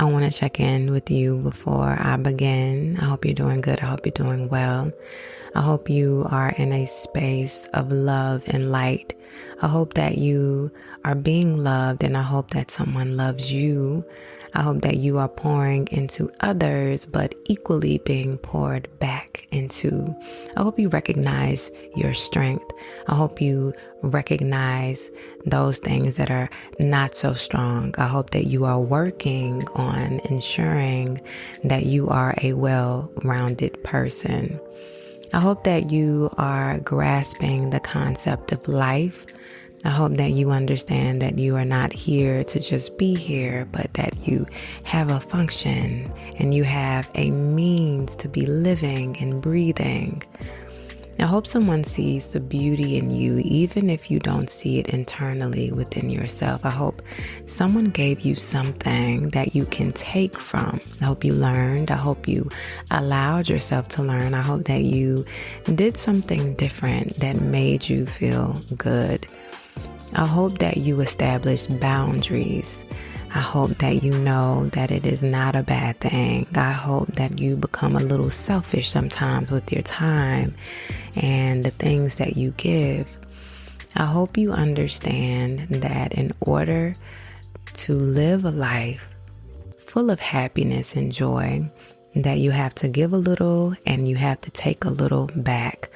I want to check in with you before I begin. I hope you're doing good. I hope you're doing well. I hope you are in a space of love and light. I hope that you are being loved, and I hope that someone loves you. I hope that you are pouring into others, but equally being poured back into. I hope you recognize your strength. I hope you recognize those things that are not so strong. I hope that you are working on ensuring that you are a well-rounded person. I hope that you are grasping the concept of life. I hope that you understand that you are not here to just be here, but that you have a function and you have a means to be living and breathing. I hope someone sees the beauty in you, even if you don't see it internally within yourself. I hope someone gave you something that you can take from. I hope you learned. I hope you allowed yourself to learn. I hope that you did something different that made you feel good. I hope that you establish boundaries. I hope that you know that it is not a bad thing. I hope that you become a little selfish sometimes with your time and the things that you give. I hope you understand that in order to live a life full of happiness and joy, that you have to give a little and you have to take a little back.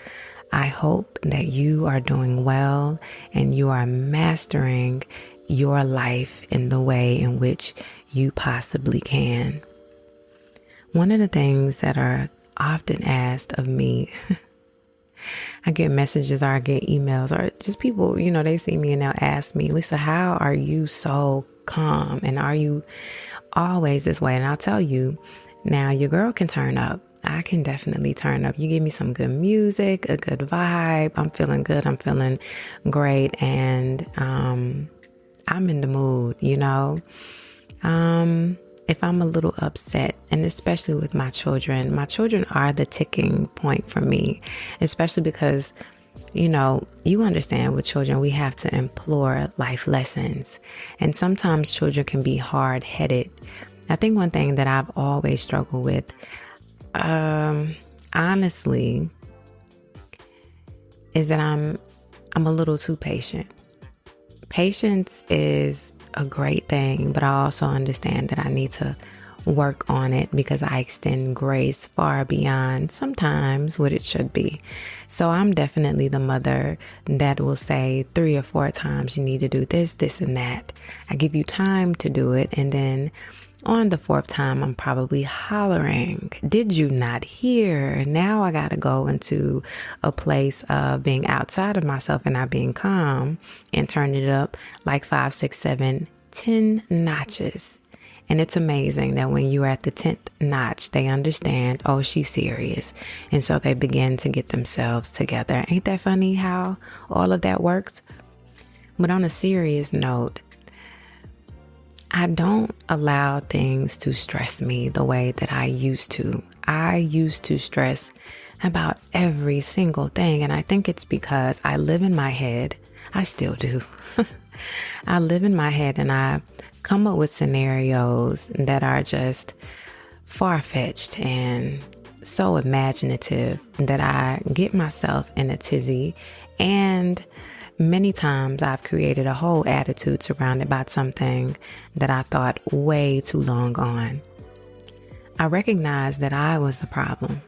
I hope that you are doing well and you are mastering your life in the way in which you possibly can. One of the things that are often asked of me, I get messages or I get emails or just people, they see me and they'll ask me, Lisa, how are you so calm? And are you always this way? And I'll tell you, now your girl can turn up. I can definitely turn up. You give me some good music, a good vibe. I'm feeling good. I'm feeling great. And I'm in the mood, If I'm a little upset, and especially with my children are the ticking point for me, especially because, you understand with children, we have to implore life lessons. And sometimes children can be hard-headed. I think one thing that I've always struggled with, honestly, is that I'm a little too patient. Patience is a great thing, but I also understand that I need to work on it because I extend grace far beyond sometimes what it should be. So I'm definitely the mother that will say 3 or 4 times you need to do this, this, and that. I give you time to do it, and then on the 4th time, I'm probably hollering, did you not hear? Now I got to go into a place of being outside of myself and not being calm and turn it up like 5, 6, 7, 10 notches. And it's amazing that when you're at the 10th notch, they understand, oh, she's serious. And so they begin to get themselves together. Ain't that funny how all of that works? But on a serious note, I don't allow things to stress me the way that I used to. I used to stress about every single thing. And I think it's because I live in my head. I still do. I live in my head and I come up with scenarios that are just far-fetched and so imaginative that I get myself in a tizzy. And many times I've created a whole attitude surrounded by something that I thought way too long on. I recognize that I was the problem.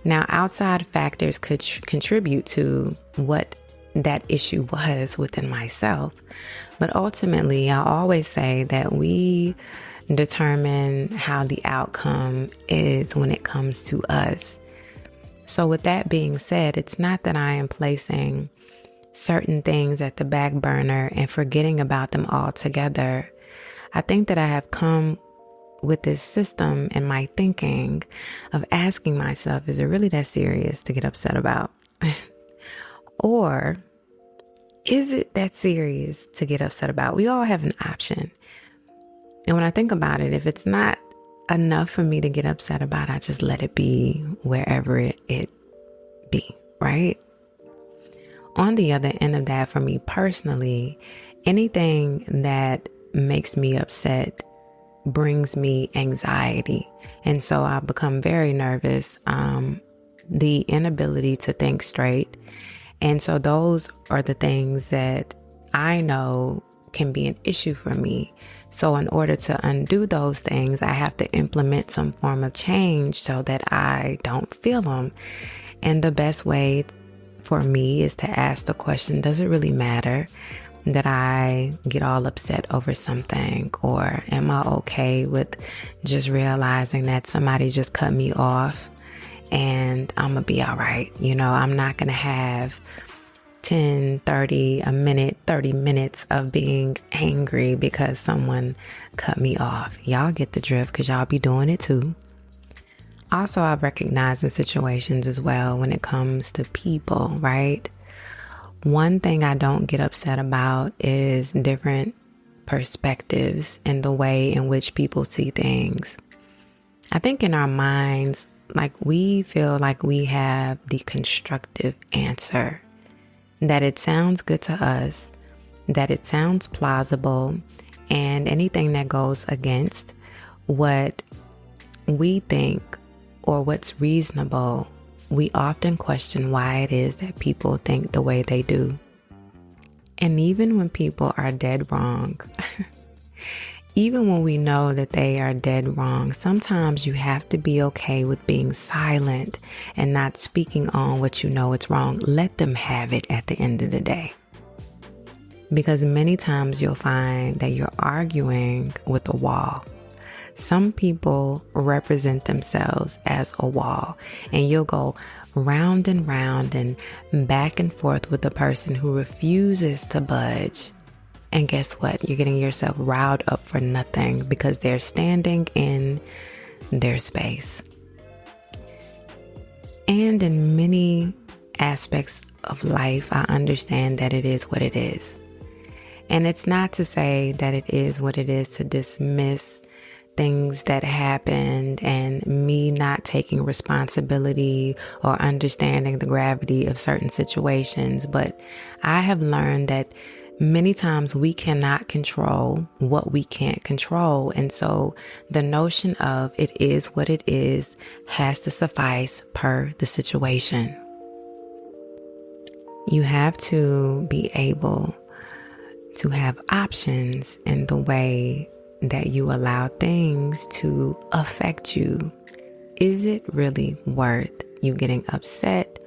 Now, outside factors could contribute to what that issue was within myself. But ultimately, I always say that we determine how the outcome is when it comes to us. So with that being said, it's not that I am placing certain things at the back burner and forgetting about them altogether. I think that I have come with this system in my thinking of asking myself, is it really that serious to get upset about? Or is it that serious to get upset about? We all have an option. And when I think about it, if it's not enough for me to get upset about, I just let it be wherever it be, right? On the other end of that, for me personally, anything that makes me upset brings me anxiety. And so I become very nervous, the inability to think straight. And so those are the things that I know can be an issue for me. So in order to undo those things, I have to implement some form of change so that I don't feel them. And the best way for me is to ask the question, does it really matter that I get all upset over something? Or am I okay with just realizing that somebody just cut me off and I'm gonna be all right? I'm not gonna have 10, 30, a minute, 30 minutes of being angry because someone cut me off. Y'all get the drift because y'all be doing it too. Also, I've recognized in situations as well when it comes to people, right? One thing I don't get upset about is different perspectives and the way in which people see things. I think in our minds, we feel like we have the constructive answer, that it sounds good to us, that it sounds plausible, and anything that goes against what we think or what's reasonable, we often question why it is that people think the way they do. And even when people are dead wrong, even when we know that they are dead wrong, sometimes you have to be okay with being silent and not speaking on what you know is wrong. Let them have it at the end of the day. Because many times you'll find that you're arguing with a wall. Some people represent themselves as a wall, and you'll go round and round and back and forth with the person who refuses to budge. And guess what? You're getting yourself riled up for nothing because they're standing in their space. And in many aspects of life, I understand that it is what it is. And it's not to say that it is what it is to dismiss things that happened and me not taking responsibility or understanding the gravity of certain situations. But I have learned that many times we cannot control what we can't control. And so the notion of it is what it is has to suffice per the situation. You have to be able to have options in the way that you allow things to affect you. Is it really worth you getting upset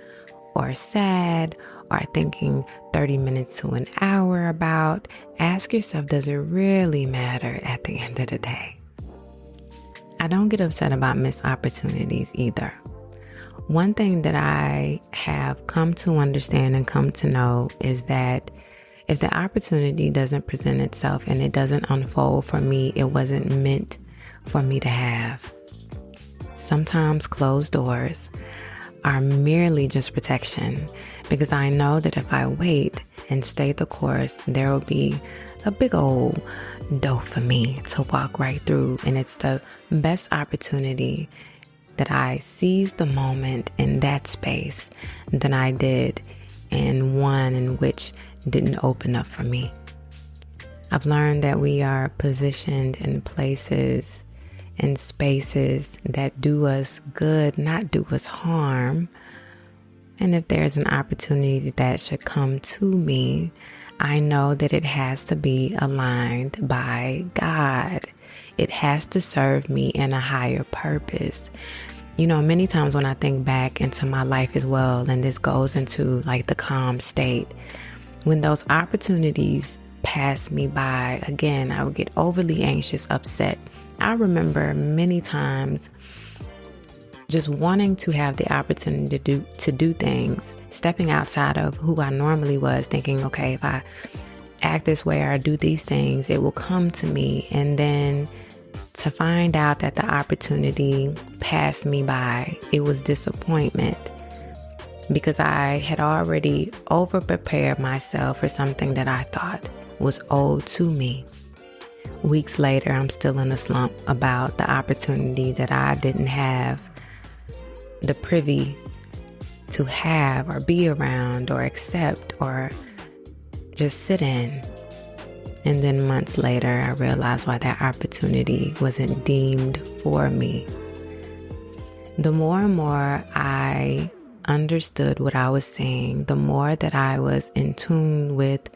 or sad or thinking 30 minutes to an hour about? Ask yourself, does it really matter at the end of the day? I don't get upset about missed opportunities either. One thing that I have come to understand and come to know is that if the opportunity doesn't present itself and it doesn't unfold for me, it wasn't meant for me to have. Sometimes closed doors are merely just protection, because I know that if I wait and stay the course, there will be a big old door for me to walk right through. And it's the best opportunity that I seized the moment in that space than I did in one in which didn't open up for me. I've learned that we are positioned in places and spaces that do us good, not do us harm. And if there's an opportunity that should come to me, I know that it has to be aligned by God. It has to serve me in a higher purpose. Many times when I think back into my life as well, and this goes into the calm state, when those opportunities pass me by, again, I would get overly anxious, upset. I remember many times just wanting to have the opportunity to do things, stepping outside of who I normally was, thinking, okay, if I act this way or I do these things, it will come to me. And then to find out that the opportunity passed me by, it was disappointment, because I had already over-prepared myself for something that I thought was owed to me. Weeks later, I'm still in a slump about the opportunity that I didn't have the privy to have or be around or accept or just sit in. And then months later, I realized why that opportunity wasn't deemed for me. The more and more I understood what I was saying, the more that I was in tune with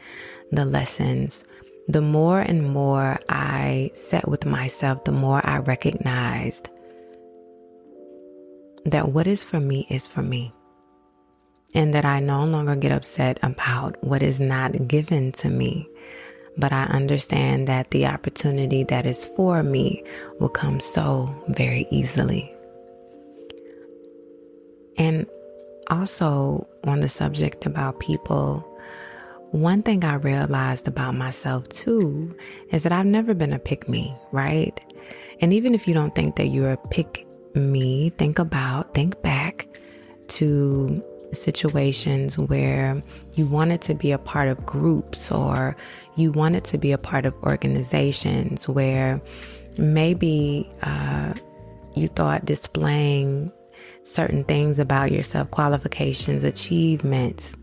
the lessons, the more and more I sat with myself, the more I recognized that what is for me is for me. And that I no longer get upset about what is not given to me. But I understand that the opportunity that is for me will come so very easily. And also on the subject about people, one thing I realized about myself too is that I've never been a pick-me, right? And even if you don't think that you're a pick-me, think back to situations where you wanted to be a part of groups or you wanted to be a part of organizations where maybe you thought displaying certain things about yourself, qualifications, achievements,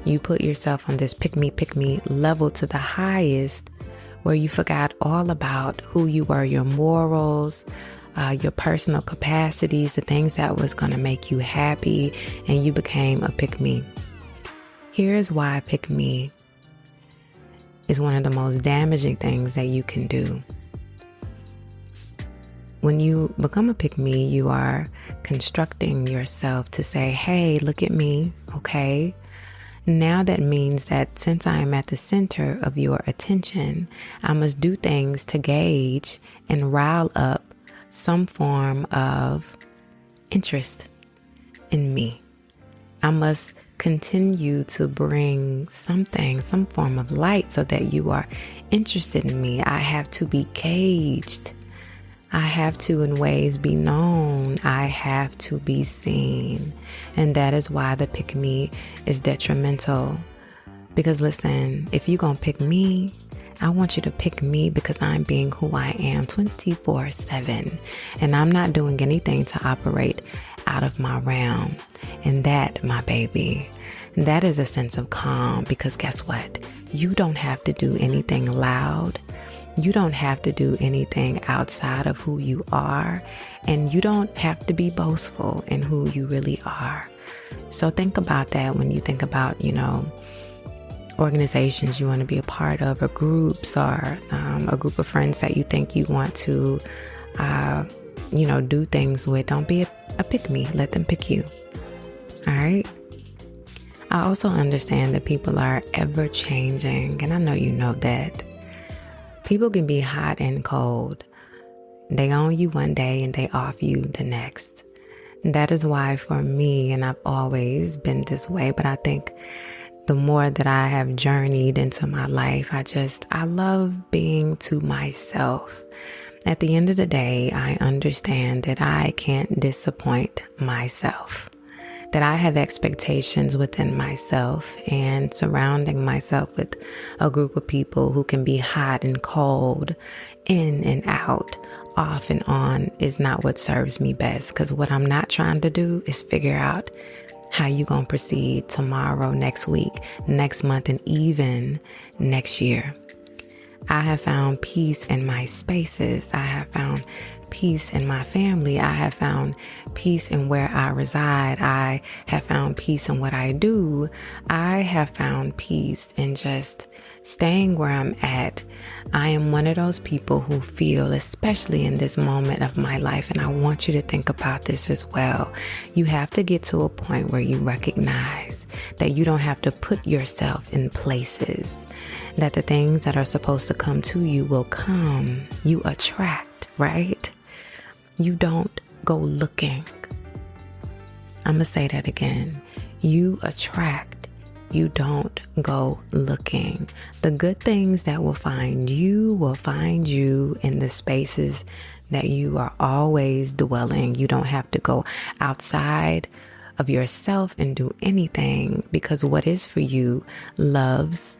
you put yourself on this pick me level to the highest, where you forgot all about who you were, your morals, your personal capacities, the things that was going to make you happy, and you became a pick me. Here's why pick me is one of the most damaging things that you can do. When you become a pick me, you are constructing yourself to say, hey, look at me, okay? Now that means that since I am at the center of your attention, I must do things to gauge and rile up some form of interest in me. I must continue to bring something, some form of light so that you are interested in me. I have to be gauged. I have to, in ways, be known. I have to be seen. And that is why the pick me is detrimental. Because listen, if you're going to pick me, I want you to pick me because I'm being who I am 24/7. And I'm not doing anything to operate out of my realm. And that, my baby, that is a sense of calm. Because guess what? You don't have to do anything loud. You don't have to do anything outside of who you are, and you don't have to be boastful in who you really are. So think about that when you think about, organizations you want to be a part of, or groups, or a group of friends that you think you want to, do things with. Don't be a pick-me. Let them pick you. All right? I also understand that people are ever changing, and I know you know that. People can be hot and cold. They own you one day and they off you the next. That is why for me, and I've always been this way, but I think the more that I have journeyed into my life, I love being to myself. At the end of the day, I understand that I can't disappoint myself. That I have expectations within myself, and surrounding myself with a group of people who can be hot and cold, in and out, off and on, is not what serves me best. Because what I'm not trying to do is figure out how you gonna proceed tomorrow, next week, next month, and even next year. I have found peace in my spaces. I have found peace in my family. I have found peace in where I reside. I have found peace in what I do. I have found peace in just staying where I'm at. I am one of those people who feel, especially in this moment of my life, and I want you to think about this as well. You have to get to a point where you recognize that you don't have to put yourself in places, that the things that are supposed to come to you will come. You attract, right? You don't go looking. I'm going to say that again. You attract. You don't go looking. The good things that will find you in the spaces that you are always dwelling. You don't have to go outside of yourself and do anything, because what is for you loves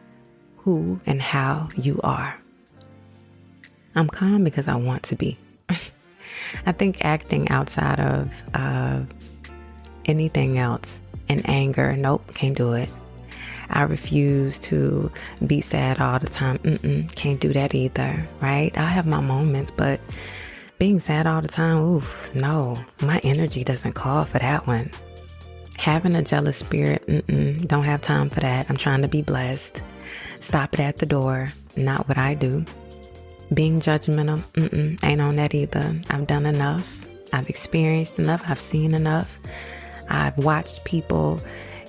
who and how you are. I'm calm because I want to be. I think acting outside of anything else, in anger, nope, can't do it. I refuse to be sad all the time. Can't do that either, right? I have my moments, but being sad all the time, oof, no, my energy doesn't call for that one. Having a jealous spirit, don't have time for that. I'm trying to be blessed. Stop it at the door. Not what I do. Being judgmental, ain't on that either. I've done enough. I've experienced enough. I've seen enough. I've watched people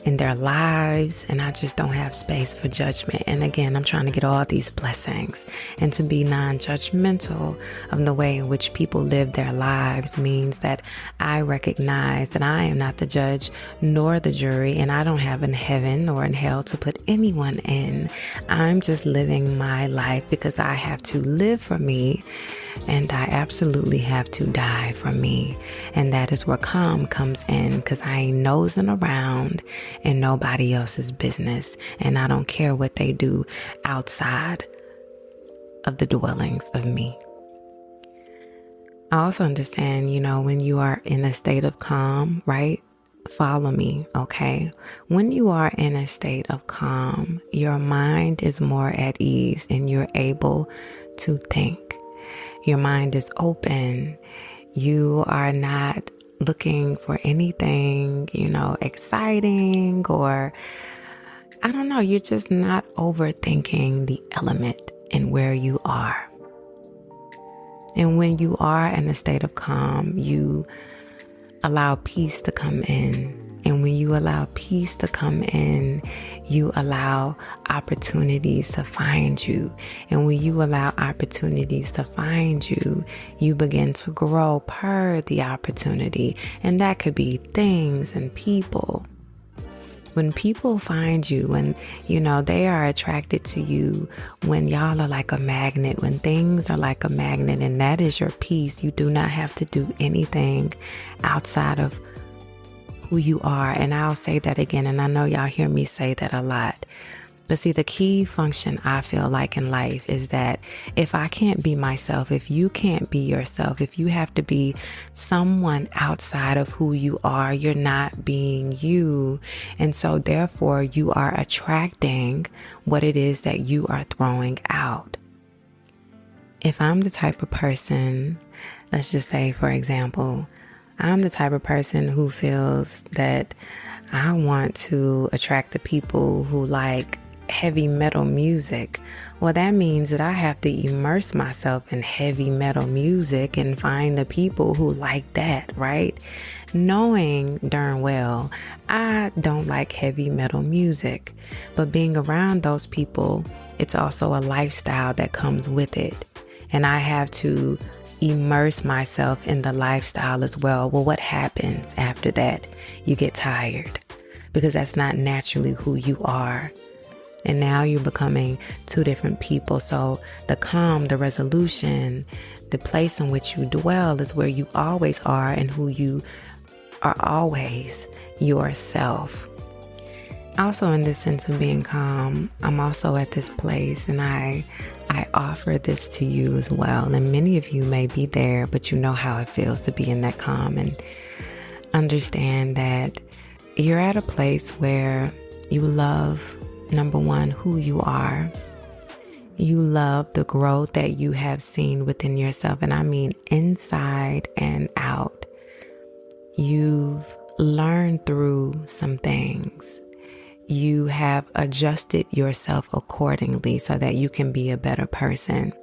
in their lives, and I just don't have space for judgment. And again, I'm trying to get all these blessings, and to be non-judgmental of the way in which people live their lives means that I recognize that I am not the judge nor the jury, and I don't have in heaven or in hell to put anyone in. I'm just living my life because I have to live for me, and I absolutely have to die for me. And that is where calm comes in, because I ain't nosing around in nobody else's business, and I don't care what they do outside of the dwellings of me. I also understand, when you are in a state of calm, right? Follow me, okay? When you are in a state of calm, your mind is more at ease and you're able to think. Your mind is open. You are not looking for anything, exciting, or I don't know, you're just not overthinking the element in where you are. And when you are in a state of calm, you allow peace to come in. And when you allow peace to come in, you allow opportunities to find you. And when you allow opportunities to find you, you begin to grow per the opportunity. And that could be things and people. When people find you, when, they are attracted to you, when y'all are like a magnet, when things are like a magnet, and that is your peace, you do not have to do anything outside of who you are. And I'll say that again, and I know y'all hear me say that a lot. But see, the key function I feel like in life is that if I can't be myself, if you can't be yourself, if you have to be someone outside of who you are, you're not being you. And so therefore you are attracting what it is that you are throwing out. If I'm the type of person, let's just say, for example, I'm the type of person who feels that I want to attract the people who like heavy metal music. Well, that means that I have to immerse myself in heavy metal music and find the people who like that, right? Knowing darn well I don't like heavy metal music, but being around those people, it's also a lifestyle that comes with it. And I have to immerse myself in the lifestyle as well. Well, what happens after that? You get tired because that's not naturally who you are. And now you're becoming two different people. So the calm, the resolution, the place in which you dwell is where you always are and who you are always, yourself. Also, in this sense of being calm, I'm also at this place, and I offer this to you as well. And many of you may be there, but you know how it feels to be in that calm, and understand that you're at a place where you love, number one, who you are. You love the growth that you have seen within yourself, and I mean inside and out. You've learned through some things. You have adjusted yourself accordingly so that you can be a better person.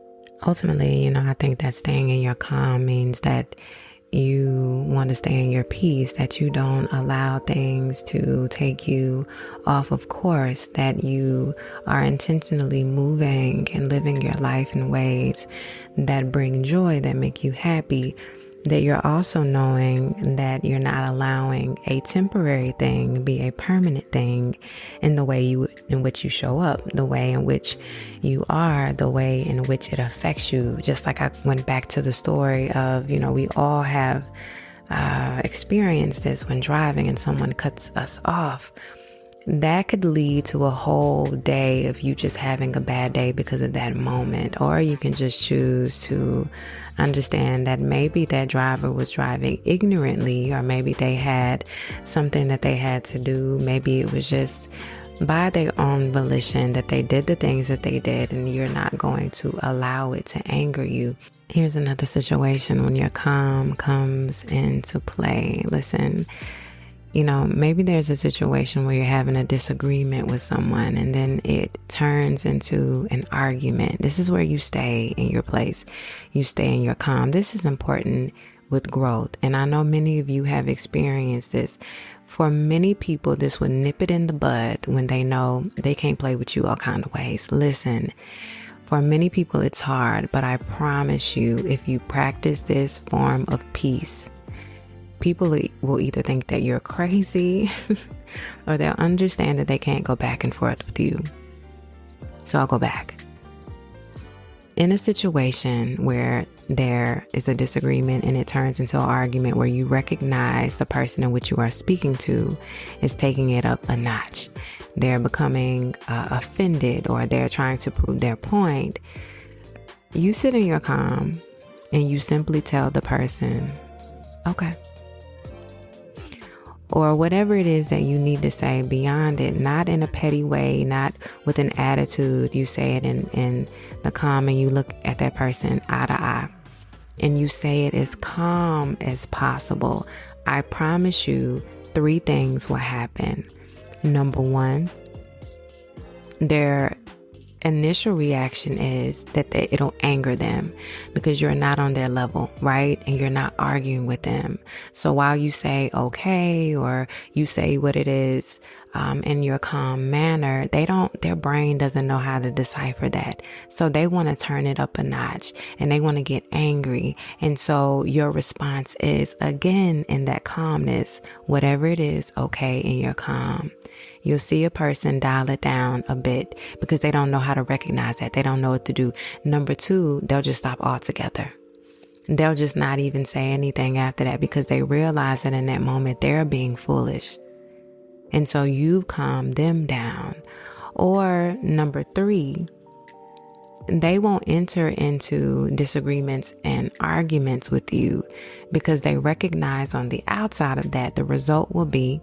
Ultimately, I think that staying in your calm means that you want to stay in your peace, that you don't allow things to take you off of course, that you are intentionally moving and living your life in ways that bring joy, that make you happy, that you're also knowing that you're not allowing a temporary thing to be a permanent thing in the way in which you show up, the way in which you are, the way in which it affects you. Just like I went back to the story of, we all have experienced this when driving and someone cuts us off. That could lead to a whole day of you just having a bad day because of that moment. Or you can just choose to understand that maybe that driver was driving ignorantly, or maybe they had something that they had to do. Maybe it was just by their own volition that they did the things that they did, and you're not going to allow it to anger you. Here's another situation when your calm comes into play. Listen, maybe there's a situation where you're having a disagreement with someone and then it turns into an argument. This is where you stay in your place. You stay in your calm. This is important with growth. And I know many of you have experienced this. For many people, this would nip it in the bud when they know they can't play with you all kind of ways. Listen, for many people, it's hard, but I promise you, if you practice this form of peace, people will either think that you're crazy or they'll understand that they can't go back and forth with you. So I'll go back. In a situation where there is a disagreement and it turns into an argument where you recognize the person in which you are speaking to is taking it up a notch, they're becoming offended, or they're trying to prove their point, you sit in your calm and you simply tell the person, okay. Or whatever it is that you need to say beyond it, not in a petty way, not with an attitude. You say it in the calm, and you look at that person eye to eye and you say it as calm as possible. I promise you 3 things will happen. Number 1, their initial reaction is that it'll anger them because you're not on their level, right? And you're not arguing with them. So while you say okay, or you say what it is in your calm manner, their brain doesn't know how to decipher that. So they want to turn it up a notch and they want to get angry. And so your response is, again, in that calmness, whatever it is, okay, in your calm. You'll see a person dial it down a bit because they don't know how to recognize that. They don't know what to do. Number 2, they'll just stop altogether. They'll just not even say anything after that because they realize that in that moment they're being foolish. And so you've calmed them down. Or number 3, they won't enter into disagreements and arguments with you because they recognize on the outside of that, the result will be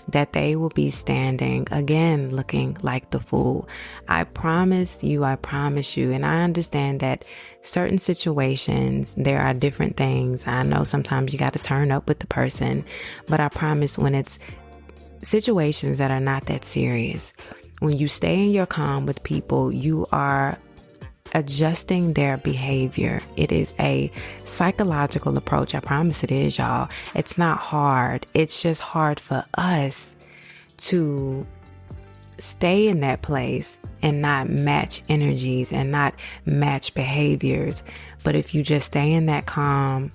that they will be standing again looking like the fool. I promise you, and I understand that certain situations, there are different things. I know sometimes you got to turn up with the person, but I promise when it's situations that are not that serious, when you stay in your calm with people, you are adjusting their behavior. It is a psychological approach. I promise it is, y'all. It's not hard. It's just hard for us to stay in that place and not match energies and not match behaviors. But if you just stay in that calm,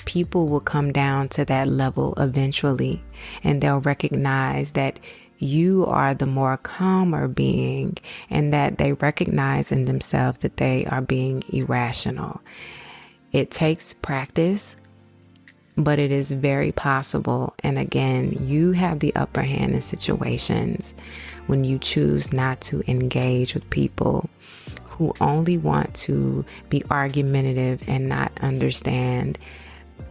people will come down to that level eventually, and they'll recognize that you are the more calmer being, and that they recognize in themselves that they are being irrational. It takes practice, but it is very possible. And again, you have the upper hand in situations when you choose not to engage with people who only want to be argumentative and not understand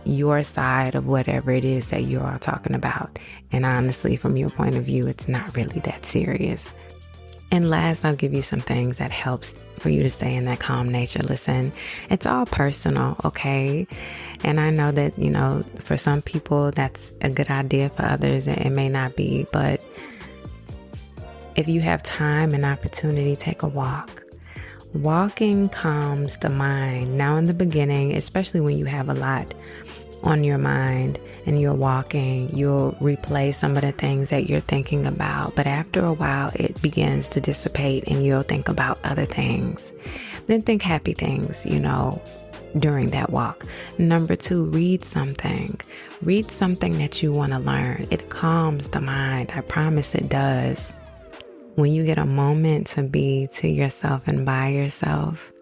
your side of whatever it is that you are talking about. And honestly, from your point of view, it's not really that serious. And last, I'll give you some things that helps for you to stay in that calm nature. Listen, it's all personal, okay? And I know that, for some people, that's a good idea. For others, it may not be. But if you have time and opportunity, take a walk. Walking calms the mind. Now, in the beginning, especially when you have a lot on your mind and you're walking, you'll replay some of the things that you're thinking about. But after a while, it begins to dissipate and you'll think about other things. Then think happy things, during that walk. Number 2, read something. Read something that you want to learn. It calms the mind. I promise it does. When you get a moment to be to yourself and by yourself,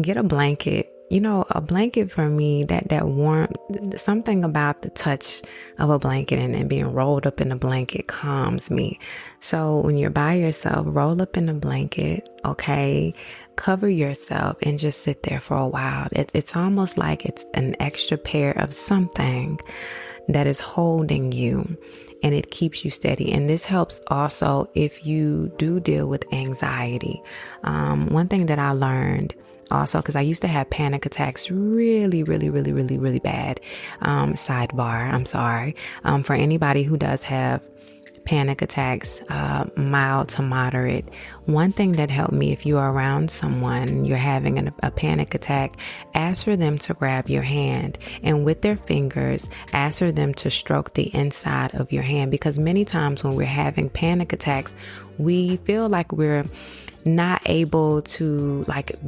get a blanket. A blanket for me, that warmth, something about the touch of a blanket and being rolled up in a blanket calms me. So when you're by yourself, roll up in a blanket, okay? Cover yourself and just sit there for a while. It's almost like it's an extra pair of something that is holding you. and it keeps you steady. And this helps also if you do deal with anxiety. One thing that I learned also, because I used to have panic attacks really, really, really, really, really bad. Sidebar, I'm sorry. For anybody who does have panic attacks, mild to moderate, one thing that helped me, if you're around someone, you're having a panic attack, ask for them to grab your hand, and with their fingers, ask for them to stroke the inside of your hand. Because many times when we're having panic attacks, we feel like we're not able to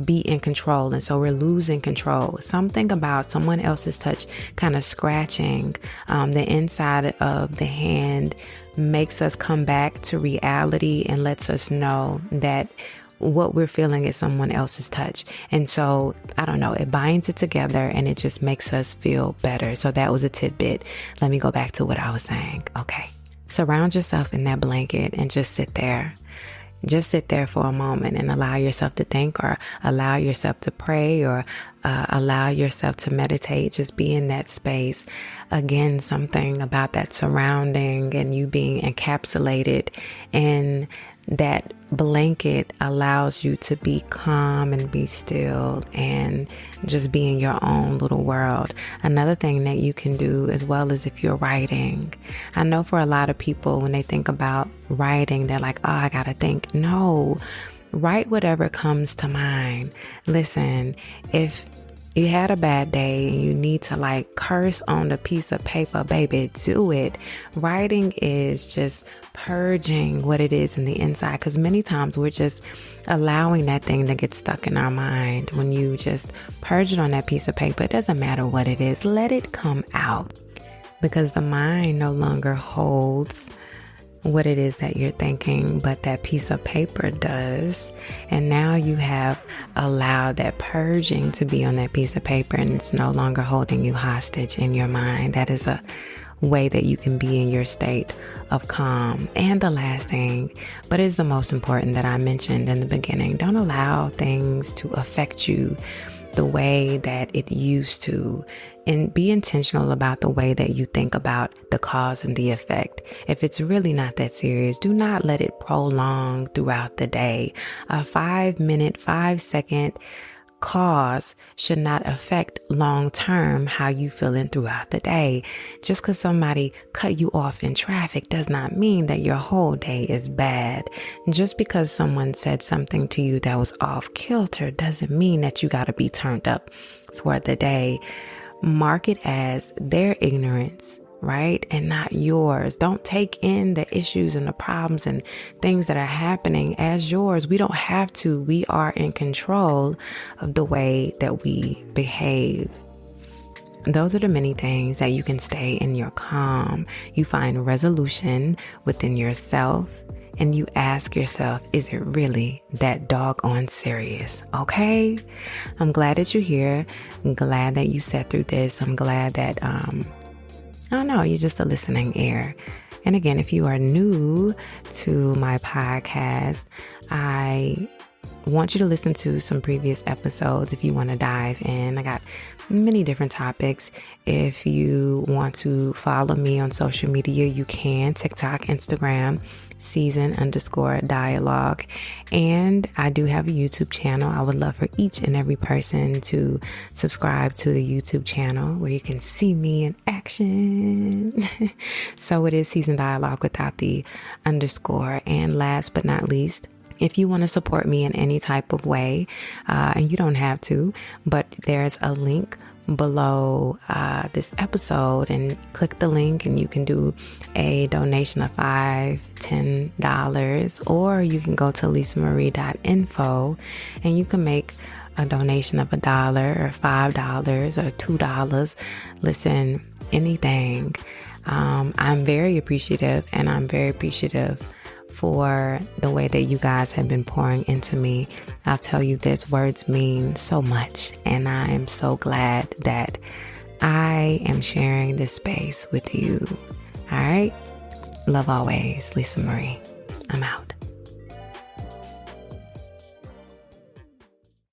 be in control, and so we're losing control. Something about someone else's touch kind of scratching the inside of the hand makes us come back to reality and lets us know that what we're feeling is someone else's touch. And so, I don't know, it binds it together and it just makes us feel better. So that was a tidbit. Let me go back to what I was saying. Okay. Surround yourself in that blanket and just sit there. Just sit there for a moment and allow yourself to think, or allow yourself to pray, or allow yourself to meditate. Just be in that space. Again, something about that surrounding and you being encapsulated in that blanket allows you to be calm and be still and just be in your own little world. Another thing that you can do as well is if you're writing. I know for a lot of people, when they think about writing, they're like, oh, I gotta think. No, write whatever comes to mind. Listen, if you had a bad day and you need to curse on the piece of paper, baby, do it. Writing is just purging what it is in the inside, because many times we're just allowing that thing to get stuck in our mind. When you just purge it on that piece of paper, it doesn't matter what it is, let it come out, because the mind no longer holds what it is that you're thinking, but that piece of paper does. And now you have allowed that purging to be on that piece of paper, and it's no longer holding you hostage in your mind. That is a way that you can be in your state of calm. And the last thing, but is the most important, that I mentioned in the beginning, don't allow things to affect you the way that it used to, and be intentional about the way that you think about the cause and the effect. If it's really not that serious, do not let it prolong throughout the day. A 5-minute, 5-second cause should not affect long-term how you feeling throughout the day. Just because somebody cut you off in traffic does not mean that your whole day is bad. Just because someone said something to you that was off kilter doesn't mean that you got to be turned up for the day. Mark it as their ignorance, right? And not yours. Don't take in the issues and the problems and things that are happening as yours. We don't have to. We are in control of the way that we behave. Those are the many things that you can stay in your calm. You find resolution within yourself, and you ask yourself, is it really that doggone serious? Okay? I'm glad that you're here. I'm glad that you sat through this. I'm glad that, I don't know, you're just a listening ear. And again, if you are new to my podcast, I want you to listen to some previous episodes if you want to dive in. I got many different topics. If you want to follow me on social media, you can. TikTok, Instagram, season_dialogue. And I do have a YouTube channel. I would love for each and every person to subscribe to the YouTube channel where you can see me in action. So it is Season Dialogue without the underscore. And last but not least, if you want to support me in any type of way, and you don't have to, but there's a link below this episode, and click the link and you can do a donation of $5, $10, or you can go to lisamarie.info and you can make a donation of $1 or $5 or $2. Listen, anything. I'm very appreciative, and I'm very appreciative for the way that you guys have been pouring into me. I'll tell you this, words mean so much, and I am so glad that I am sharing this space with you. All right. Love always, Lisa Marie. I'm out.